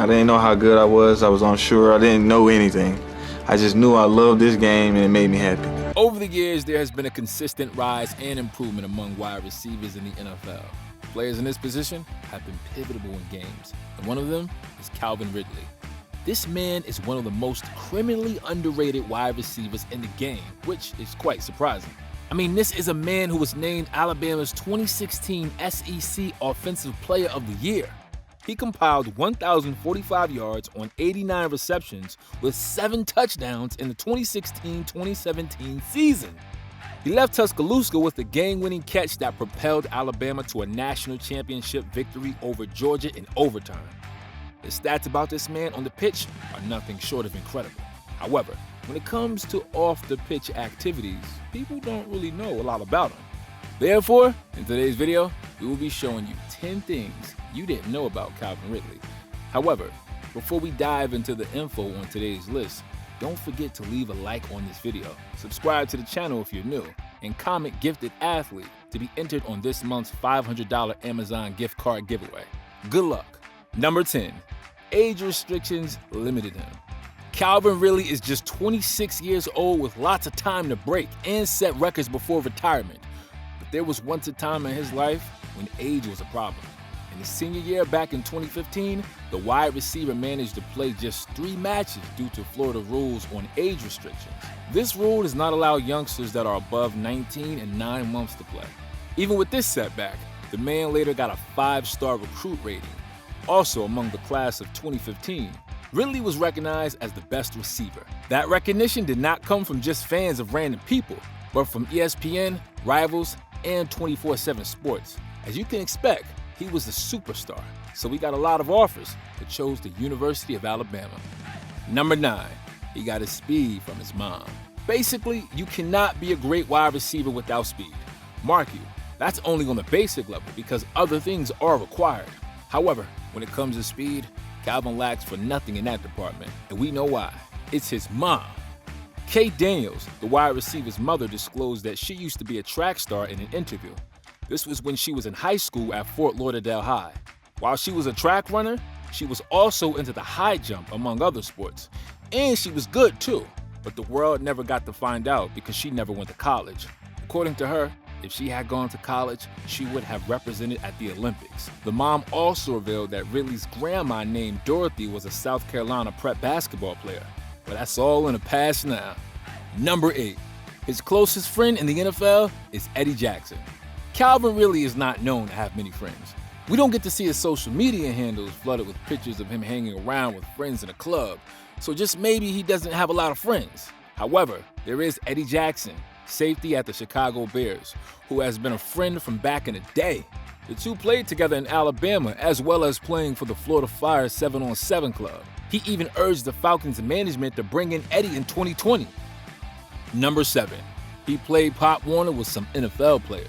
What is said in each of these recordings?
I didn't know how good I was unsure, I didn't know anything. I just knew I loved this game and it made me happy. Over the years, there has been a consistent rise and improvement among wide receivers in the NFL. Players in this position have been pivotal in games, and one of them is Calvin Ridley. This man is one of the most criminally underrated wide receivers in the game, which is quite surprising. I mean, this is a man who was named Alabama's 2016 SEC Offensive Player of the Year. He compiled 1,045 yards on 89 receptions with 7 touchdowns in the 2016-2017 season. He left Tuscaloosa with a game-winning catch that propelled Alabama to a national championship victory over Georgia in overtime. The stats about this man on the pitch are nothing short of incredible. However, when it comes to off-the-pitch activities, people don't really know a lot about him. Therefore, in today's video, we will be showing you 10 things you didn't know about Calvin Ridley. However, before we dive into the info on today's list, don't forget to leave a like on this video, subscribe to the channel if you're new, and comment Gifted Athlete to be entered on this month's $500 Amazon gift card giveaway. Good luck. Number 10. Age restrictions limited him. Calvin Ridley is just 26 years old with lots of time to break and set records before retirement. But there was once a time in his life when age was a problem. In his senior year back in 2015, the wide receiver managed to play just 3 matches due to Florida rules on age restrictions. This rule does not allow youngsters that are above 19 and 9 months to play. Even with this setback, the man later got a 5-star recruit rating. Also among the class of 2015, Ridley was recognized as the best receiver. That recognition did not come from just fans of random people, but from ESPN, Rivals, and 24/7 Sports. As you can expect, he was a superstar, so he got a lot of offers, but chose the University of Alabama. Number 9, he got his speed from his mom. Basically, you cannot be a great wide receiver without speed. Mark you, that's only on the basic level because other things are required. However, when it comes to speed, Calvin lacks for nothing in that department, and we know why. It's his mom. Kate Daniels, the wide receiver's mother, disclosed that she used to be a track star in an interview. This was when she was in high school at Fort Lauderdale High. While she was a track runner, she was also into the high jump, among other sports. And she was good too, but the world never got to find out because she never went to college. According to her, if she had gone to college, she would have represented at the Olympics. The mom also revealed that Ridley's grandma named Dorothy was a South Carolina prep basketball player. But that's all in the past now. Number 8. His closest friend in the NFL is Eddie Jackson. Calvin Ridley is not known to have many friends. We don't get to see his social media handles flooded with pictures of him hanging around with friends in a club, so just maybe he doesn't have a lot of friends. However, there is Eddie Jackson, safety at the Chicago Bears, who has been a friend from back in the day. The two played together in Alabama as well as playing for the Florida Fire 7-on-7 club. He even urged the Falcons management to bring in Eddie in 2020. Number 7. He played Pop Warner with some NFL players.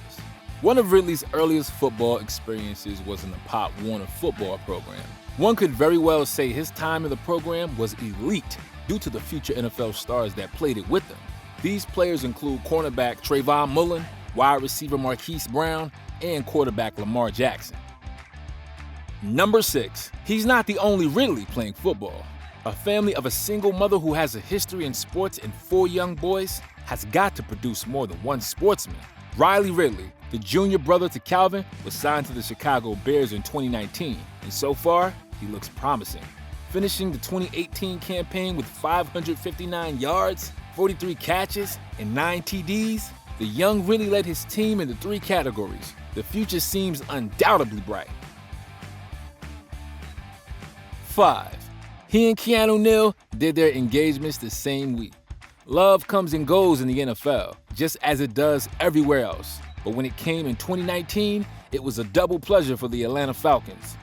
One of Ridley's earliest football experiences was in the Pop Warner football program. One could very well say his time in the program was elite due to the future NFL stars that played it with him. These players include cornerback Trayvon Mullen, wide receiver Marquise Brown, and quarterback Lamar Jackson. Number 6. He's not the only Ridley playing football. A family of a single mother who has a history in sports and 4 young boys has got to produce more than one sportsman. Riley Ridley, the junior brother to Calvin, was signed to the Chicago Bears in 2019, and so far, he looks promising. Finishing the 2018 campaign with 559 yards, 43 catches, and 9 TDs, the young Ridley led his team into 3 categories. The future seems undoubtedly bright. 5. He and Keanu Neal did their engagements the same week. Love comes and goes in the NFL, just as it does everywhere else. But when it came in 2019, it was a double pleasure for the Atlanta Falcons.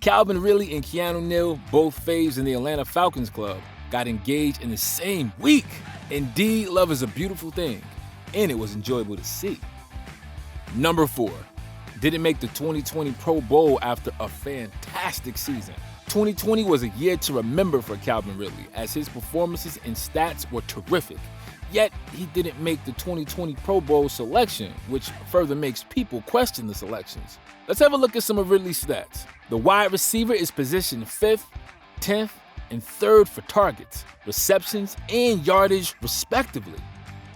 Calvin Ridley and Keanu Neal, both faves in the Atlanta Falcons club, got engaged in the same week. Indeed, love is a beautiful thing, and it was enjoyable to see. Number 4. Didn't make the 2020 Pro Bowl after a fantastic season. 2020 was a year to remember for Calvin Ridley, as his performances and stats were terrific. Yet, he didn't make the 2020 Pro Bowl selection, which further makes people question the selections. Let's have a look at some of Ridley's stats. The wide receiver is positioned 5th, 10th, and 3rd for targets, receptions, and yardage, respectively.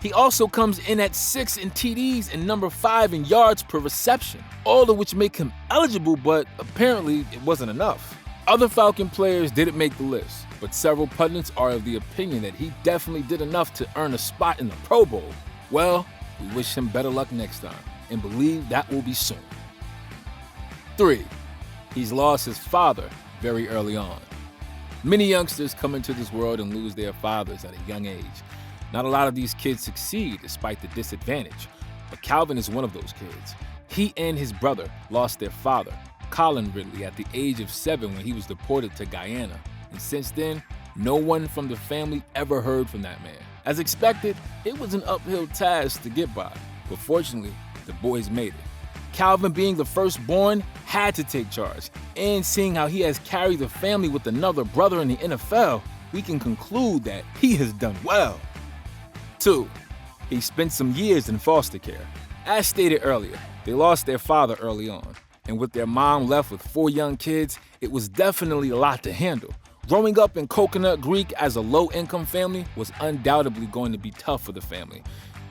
He also comes in at 6th in TDs and number 5 in yards per reception, all of which make him eligible, but apparently it wasn't enough. Other Falcon players didn't make the list, but several pundits are of the opinion that he definitely did enough to earn a spot in the Pro Bowl. Well, we wish him better luck next time, and believe that will be soon. 3. He's lost his father very early on. Many youngsters come into this world and lose their fathers at a young age. Not a lot of these kids succeed despite the disadvantage, but Calvin is one of those kids. He and his brother lost their father, Calvin Ridley, at the age of 7 when he was deported to Guyana, and since then, no one from the family ever heard from that man. As expected, it was an uphill task to get by, but fortunately, the boys made it. Calvin, being the firstborn, had to take charge, and seeing how he has carried the family with another brother in the NFL, we can conclude that he has done well. 2. He spent some years in foster care. As stated earlier, they lost their father early on, and with their mom left with 4 young kids, it was definitely a lot to handle. Growing up in Coconut Creek as a low-income family was undoubtedly going to be tough for the family,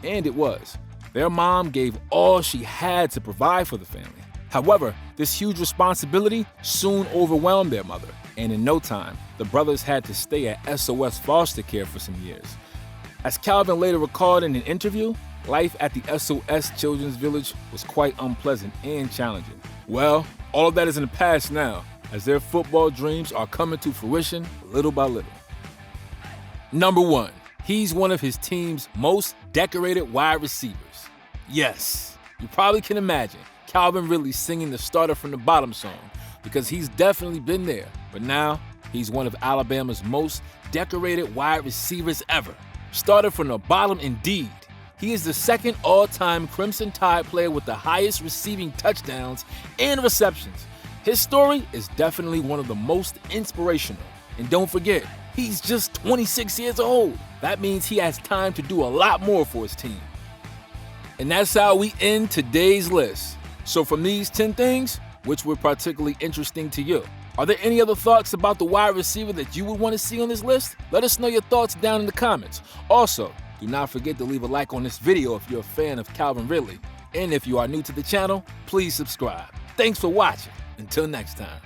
and it was. Their mom gave all she had to provide for the family. However, this huge responsibility soon overwhelmed their mother, and in no time, the brothers had to stay at SOS foster care for some years. As Calvin later recalled in an interview, life at the SOS Children's Village was quite unpleasant and challenging. Well, all of that is in the past now, as their football dreams are coming to fruition little by little. Number 1, he's one of his team's most decorated wide receivers. Yes, you probably can imagine Calvin Ridley singing the starter from the bottom song, because he's definitely been there, but now he's one of Alabama's most decorated wide receivers ever. Started from the bottom indeed. He is the second all-time Crimson Tide player with the highest receiving touchdowns and receptions. His story is definitely one of the most inspirational. And don't forget, he's just 26 years old. That means he has time to do a lot more for his team. And that's how we end today's list. So from these 10 things, which were particularly interesting to you? Are there any other thoughts about the wide receiver that you would want to see on this list? Let us know your thoughts down in the comments. Also, do not forget to leave a like on this video if you're a fan of Calvin Ridley. And if you are new to the channel, please subscribe. Thanks for watching. Until next time.